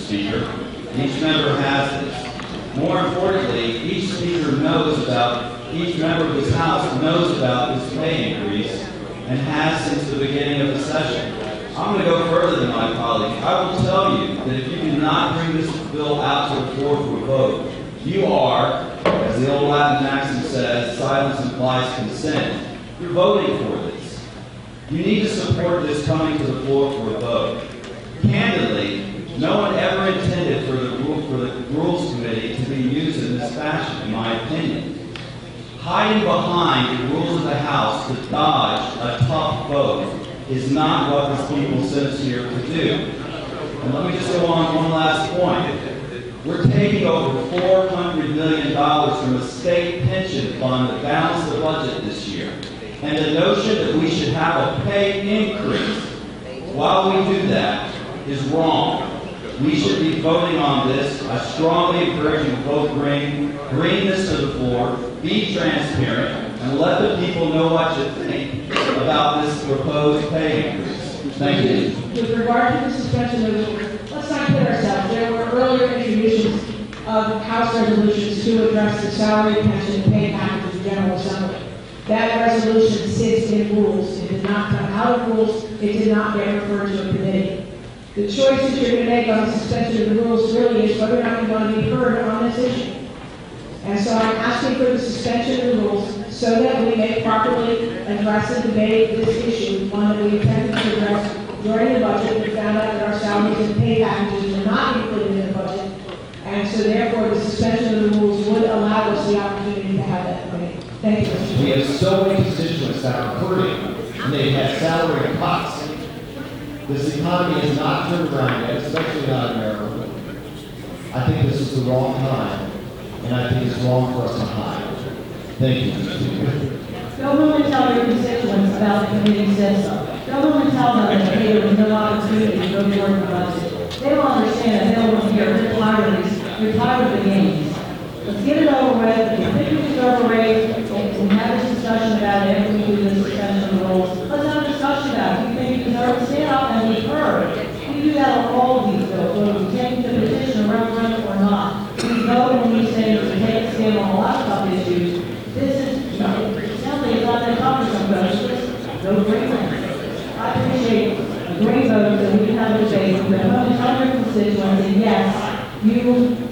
Speaker. Each member has this. More importantly, each member of this House knows about this pay increase and has since the beginning of the session. I'm going to go further than my colleagues. I will tell you that if you do not bring this bill out to the floor for a vote, you are, as the old Latin maxim says, silence implies consent. You're voting for this. You need to support this coming to the floor for a vote. Candidly, no one ever intended for the Rules Committee to be used in this fashion, in my opinion. Hiding behind the rules of the House to dodge a tough vote is not what these people sent us here to do. And let me just go on one last point. We're taking over $400 million from a state pension fund to balance the budget this year. And the notion that we should have a pay increase while we do that is wrong. We should be voting on this. I strongly encourage you to vote green, bring this to the floor, be transparent, and let the people know what you think about this proposed pay increase. Thank you. With regard to the suspension of the rules, let's not kid ourselves. There were earlier introductions of House resolutions to address the salary, pension, and pay package of the General Assembly. That resolution sits in rules. It did not come out of rules. It did not get referred to a committee. The choice that you're going to make on the suspension of the rules really is whether or not you're going to be heard on this issue. And so I'm asking for the suspension of the rules so that we may properly address and debate this issue, one that we intended to address during the budget. We found out that our salaries and pay packages were not included in the budget. And so therefore the suspension of the rules would allow us the opportunity to have that debate. Thank you, Mr. Chairman. We have so many constituents that are hurting, and they've had salary cuts. This economy has not turned around yet, especially not in America. I think this is the wrong time, and I think it's wrong for us to hide. Thank you, Mr. Speaker. Go home and tell your constituents about the committee system. Go home and tell them that there was no opportunity to go forward the budget. They don't understand that they will hear they're tired of the games. Let's get it over with. If you think it's overrated, we'll have a discussion about it after we do the suspension of the rules. Let's have a discussion about it. If you think you deserve to stand up and be heard. We do that on all of these bills, whether we take the petition, a referendum, or not. We vote when we say we take a stand on a lot of tough issues. This is, it sounds like it's not that cumbersome, but it's just no great thing. I appreciate a great vote that we can have a debate. We're going to tell your constituents, and yes, you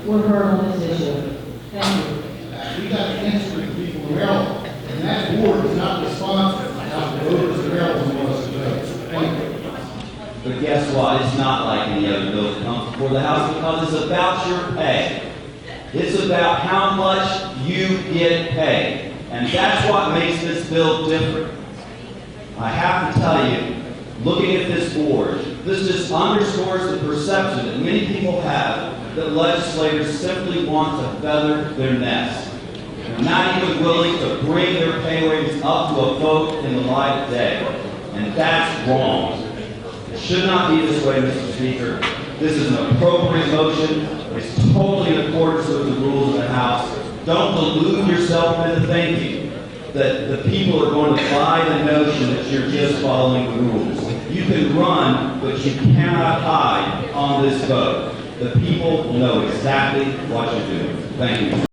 were heard on this issue. Thank you. We got an answer to the people of Maryland, and that board is not responsible for how the voters of Maryland want us to vote. Thank you. But guess what? It's not like any other bill that comes before the House because it's about your pay. It's about how much you get paid. And that's what makes this bill different. I have to tell you, looking at this board, this just underscores the perception that many people have that legislators simply want to feather their nest. They're not even willing to bring their pay ratings up to a vote in the light of day. And that's wrong. It should not be this way, Mr. Speaker. This is an appropriate motion. It's totally in accordance with the rules of the House. Don't delude yourself into thinking that the people are going to buy the notion that you're just following the rules. You can run, but you cannot hide on this vote. The people know exactly what you're doing. Thank you.